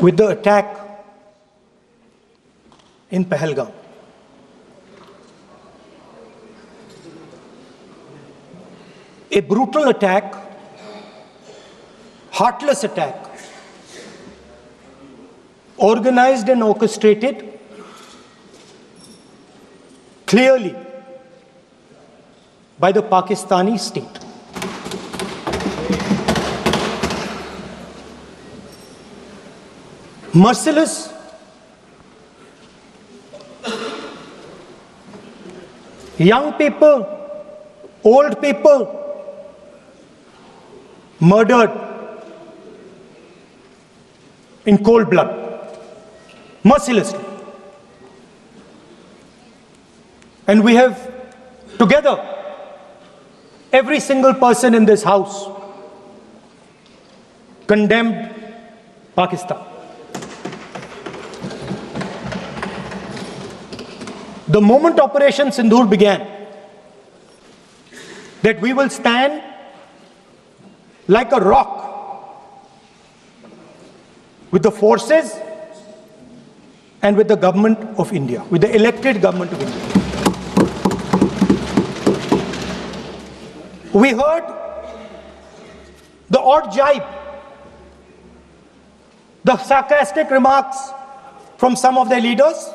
with the attack in Pahalgam. A brutal attack, heartless attack, organized and orchestrated clearly by the Pakistani state. Merciless, young people, old people murdered in cold blood, mercilessly. And we have together, every single person in this house, condemned Pakistan. The moment Operation Sindoor began, that we will stand like a rock with the forces and with the government of India, with the elected government of India. We heard the odd jibe, the sarcastic remarks from some of their leaders,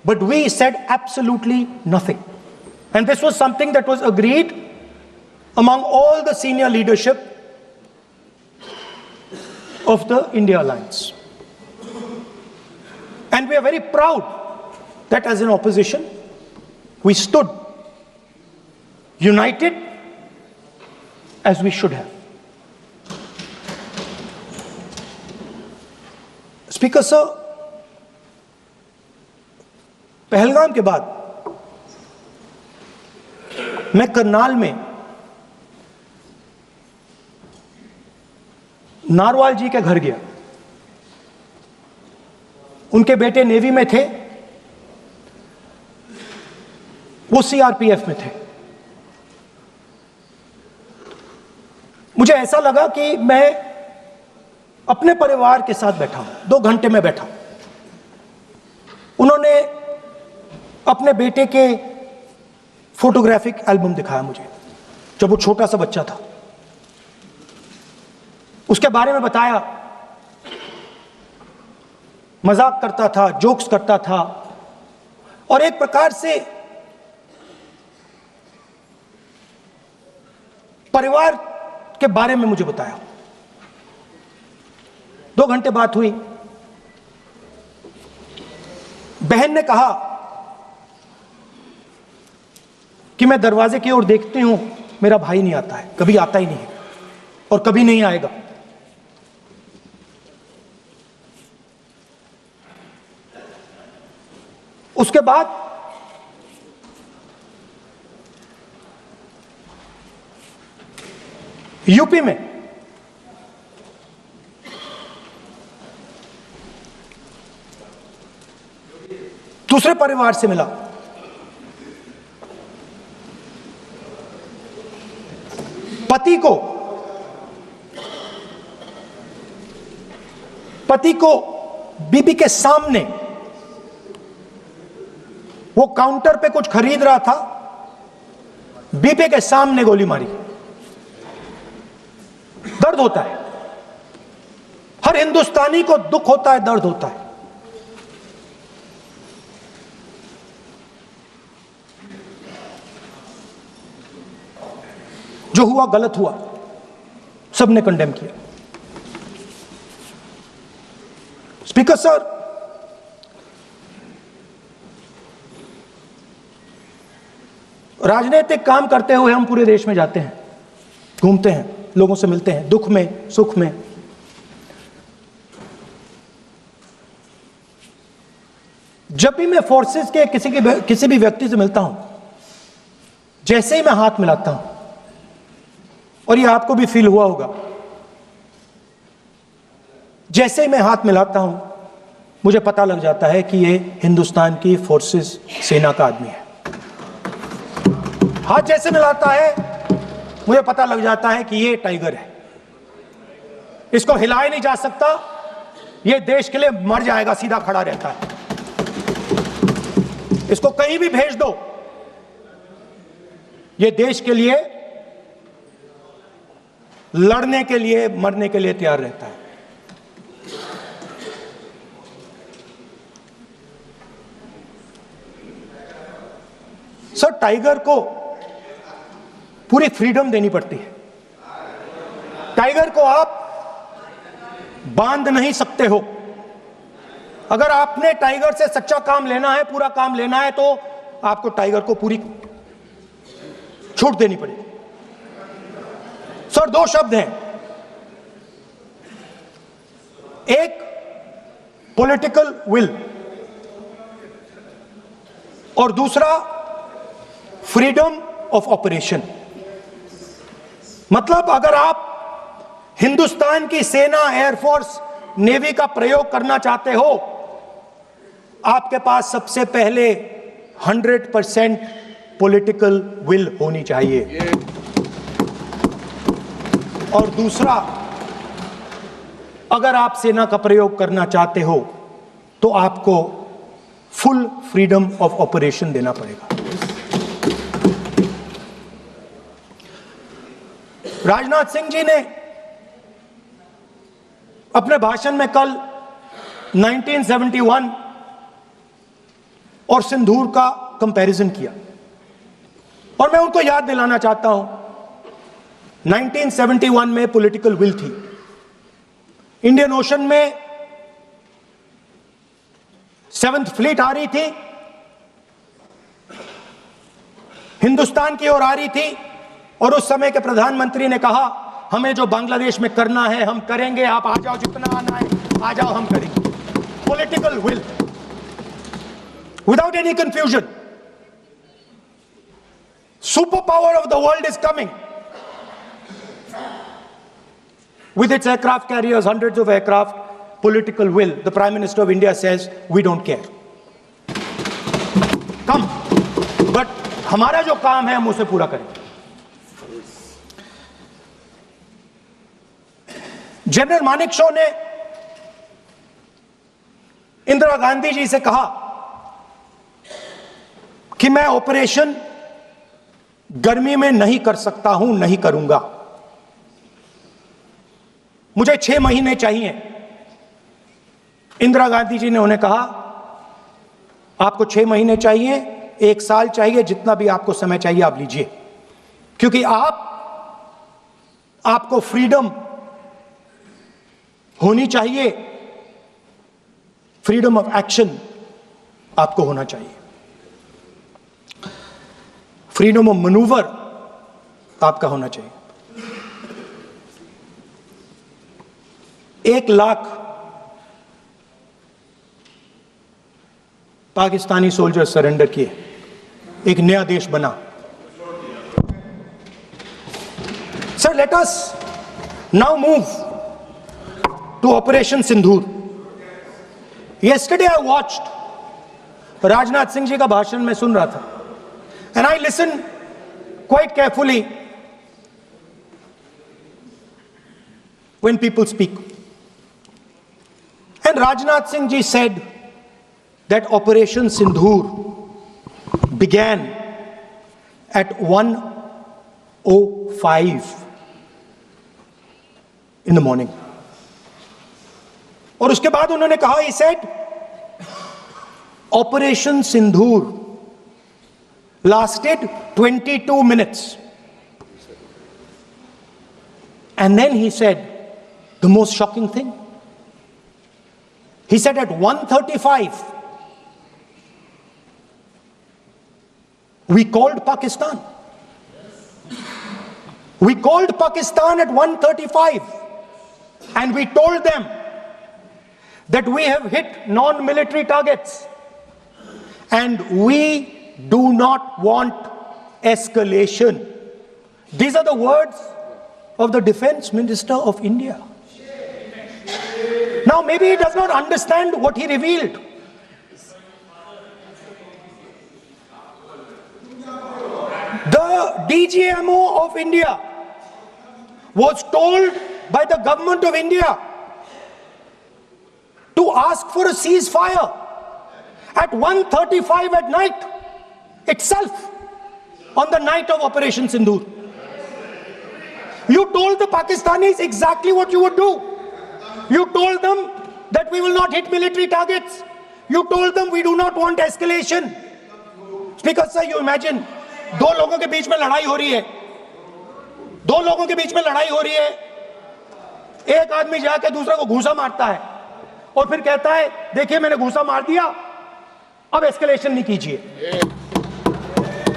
but we said absolutely nothing. And this was something that was agreed among all the senior leadership of the India Alliance. And we are very proud that as an opposition, we stood united as we should have. Speaker sir, Pahalgam के बाद मैं करनाल में narwhal जी के घर गया। उनके बेटे navy में थे, वो सीआरपीएफ में थे। मुझे ऐसा लगा कि मैं अपने परिवार के साथ बैठा हूं। 2 घंटे में बैठा। उन्होंने अपने बेटे के फोटोग्राफिक एल्बम दिखाया मुझे, जब वो छोटा सा बच्चा था। उसके बारे में बताया, मजाक करता था, जोक्स करता था, और एक प्रकार से परिवार के बारे में मुझे बताया। 2 घंटे बात हुई। बहन ने कहा कि मैं दरवाजे की ओर देखती हूं, मेरा भाई नहीं आता है, कभी आता ही नहीं है और कभी नहीं आएगा। उसके बाद यूपी में दूसरे परिवार से मिला। पति को बीबी के सामने, वो काउंटर पे कुछ खरीद रहा था, बीबी के सामने गोली मारी। दर्द होता है, हर हिंदुस्तानी को दुख होता है, दर्द होता है। जो हुआ गलत हुआ, सबने कंडेम किया। स्पीकर सर, राजनीतिक काम करते हुए हम पूरे देश में जाते हैं, घूमते हैं, लोगों से मिलते हैं, दुख में, सुख में। जब भी मैं फोर्सेस के किसी भी व्यक्ति से मिलता हूं, जैसे ही मैं हाथ मिलाता हूं, और ये आपको भी फील हुआ होगा, जैसे ही मैं हाथ मिलाता हूं, मुझे पता लग जाता है कि ये हिंदुस्तान की फोर्सेस सेना का आदमी है। हाथ जैसे मिलाता है, मुझे पता लग जाता है कि ये टाइगर है, इसको हिलाया नहीं जा सकता, ये देश के लिए मर जाएगा, सीधा खड़ा रहता है। इसको कहीं भी भेज दो, ये देश के लिए लड़ने के लिए, मरने के लिए तैयार रहता है। सर, टाइगर को पूरी फ्रीडम देनी पड़ती है। टाइगर को आप बांध नहीं सकते हो। अगर आपने टाइगर से सच्चा काम लेना है, पूरा काम लेना है, तो आपको टाइगर को पूरी छूट देनी पड़ेगी। सर, दो शब्द हैं, एक पॉलिटिकल विल और दूसरा फ्रीडम ऑफ ऑपरेशन। मतलब अगर आप हिंदुस्तान की सेना, एयरफोर्स, नेवी का प्रयोग करना चाहते हो, आपके पास सबसे पहले 100% पॉलिटिकल विल होनी चाहिए, और दूसरा, अगर आप सेना का प्रयोग करना चाहते हो तो आपको फुल फ्रीडम ऑफ ऑपरेशन देना पड़ेगा। राजनाथ सिंह जी ने अपने भाषण में कल 1971 और सिंदूर का कंपैरिजन किया, और मैं उनको याद दिलाना चाहता हूं, 1971 में पॉलिटिकल विल थी। इंडियन ओशन में 7th फ्लीट आ रही थी, हिंदुस्तान की ओर आ रही थी, और उस समय के प्रधानमंत्री ने कहा, हमें जो बांग्लादेश में करना है हम करेंगे, आप आ जाओ, जितना आना है आ जाओ, हम करेंगे। Political will, without any confusion. Super power of the world is coming with its aircraft carriers, hundreds of aircraft, political will. The Prime Minister of India says, we don't care. Come. But हमारा जो काम है हम उसे पूरा करेंगे। General Manekshaw ने इंदिरा गांधी जी से कहा कि मैं ऑपरेशन गर्मी में नहीं कर सकता हूं, नहीं करूंगा, मुझे 6 महीने चाहिए। इंदिरा गांधी जी ने उन्हें कहा, आपको 6 महीने चाहिए, 1 साल चाहिए, जितना भी आपको समय चाहिए आप लीजिए, क्योंकि आपको फ्रीडम होनी चाहिए, फ्रीडम ऑफ एक्शन आपको होना चाहिए, फ्रीडम ऑफ मैनूवर आपका होना चाहिए। 1 लाख पाकिस्तानी सोल्जर सरेंडर किए, एक नया देश बना। Sir, let us now move to operation Sindoor. Yesterday I watched, Rajnath Singh ji का भाषण में सुन रहा था, and I listen quite carefully when people speak. And Rajnath Singh ji said that Operation Sindoor began at 1:05 in the morning. और उसके बाद उन्होंने कहा, he said, Operation Sindoor lasted 22 minutes. And then he said the most shocking thing. He said at 1:35 we called Pakistan. We called Pakistan at 1:35 and we told them that we have hit non-military targets and we do not want escalation. These are the words of the Defense Minister of India. Now maybe he does not understand what he revealed. The DGMO of India was told by the government of India to ask for a ceasefire at 1:35 at night itself, on the night of Operation Sindoor. You told the Pakistanis exactly what you would do. You told them that we will not hit military targets. You told them we do not want escalation. Speaker sir, you imagine, दो लोगों के बीच में लड़ाई हो रही है, दो लोगों के बीच में लड़ाई हो रही है, एक आदमी जाके दूसरे को घूंसा मारता है और फिर कहता है देखिए मैंने घूंसा मार दिया, अब एस्केलेशन नहीं कीजिए।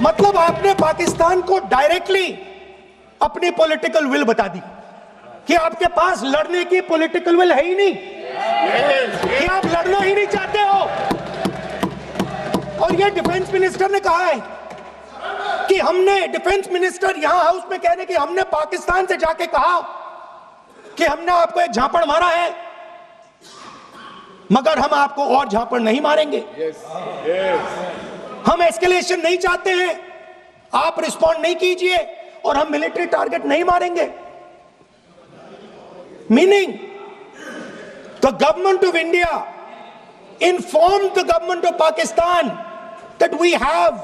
मतलब आपने पाकिस्तान को डायरेक्टली अपनी पॉलिटिकल विल बता दी कि आपके पास लड़ने की पॉलिटिकल विल है ही नहीं, कि आप लड़ना ही नहीं चाहते हो। और ये डिफेंस मिनिस्टर ने कहा है कि हमने, डिफेंस मिनिस्टर यहां हाउस में कह रहे कि हमने पाकिस्तान से जाके कहा कि हमने आपको एक झापड़ मारा है, मगर हम आपको और झापड़ नहीं मारेंगे। हम एस्केलेशन नहीं चाहते हैं, आप रिस्पॉन्ड नहीं कीजिए और हम मिलिट्री टारगेट नहीं मारेंगे। Meaning the government of India informed the government of Pakistan that we have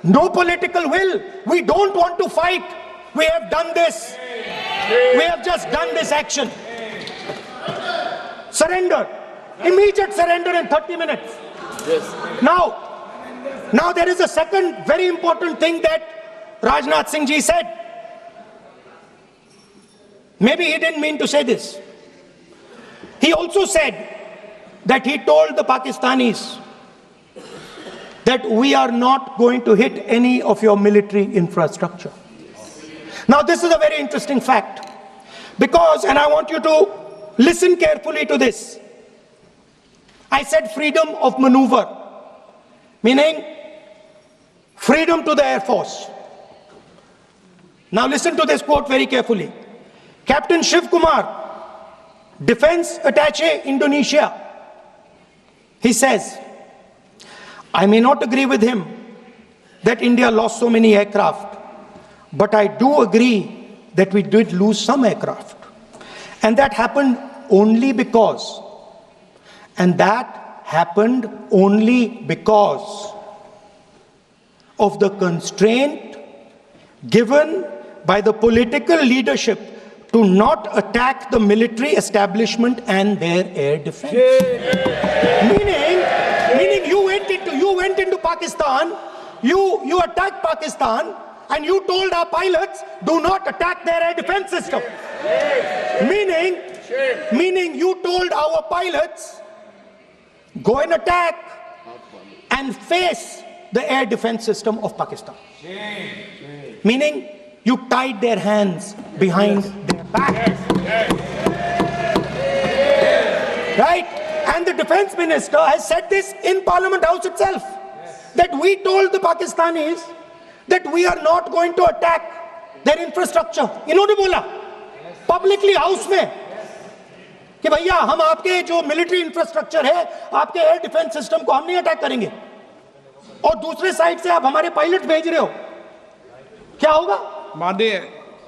no political will, we don't want to fight, we have done this, we have just done this action. Surrender, immediate surrender in 30 minutes. Now there is a second very important thing that Rajnath Singh ji said. Maybe he didn't mean to say this. He also said that he told the Pakistanis that we are not going to hit any of your military infrastructure. Now this is a very interesting fact, because, and I want you to listen carefully to this, I said freedom of maneuver, meaning freedom to the Air Force. Now listen to this quote very carefully. Captain Shiv Kumar, Defense Attaché Indonesia, he says, I may not agree with him that India lost so many aircraft, but I do agree that we did lose some aircraft. And that happened only because, of the constraint given by the political leadership to not attack the military establishment and their air defense. Meaning you went into Pakistan, you attacked Pakistan, and you told our pilots, do not attack their air defense system. Meaning you told our pilots, go and attack and face the air defense system of Pakistan. Meaning you tied their hands behind their back. Right? And the defense minister has said this in Parliament House itself, that we told the Pakistanis that we are not going to attack their infrastructure. इन्होंने बोला publicly house में कि भैया हम आपके जो military infrastructure है, आपके एयर डिफेंस सिस्टम को हम नहीं अटैक करेंगे, और दूसरे साइड से आप हमारे पायलट भेज रहे हो, क्या होगा?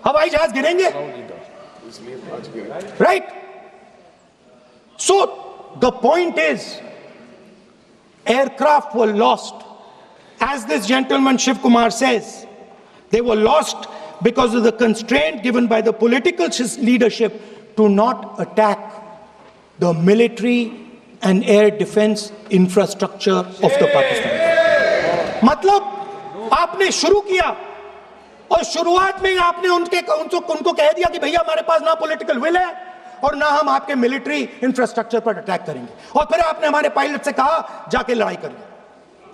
हवाई जहाज गिरेंगे। Right? So the point is, aircraft were lost. As this gentleman Shiv Kumar says, they were lost because of the constraint given by the political leadership to not attack the military and air defense infrastructure of the Pakistan. मतलब आपने शुरू किया और शुरुआत में ही आपने उनको कह दिया कि भैया हमारे पास ना पॉलिटिकल विल है और ना हम आपके मिलिट्री इंफ्रास्ट्रक्चर पर अटैक करेंगे, और फिर आपने हमारे पायलट से कहा जाके लड़ाई करिए,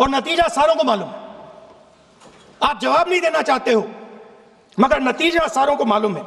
और नतीजा सारों को मालूम है। आप जवाब नहीं देना चाहते हो, मगर नतीजा सारों को मालूम है।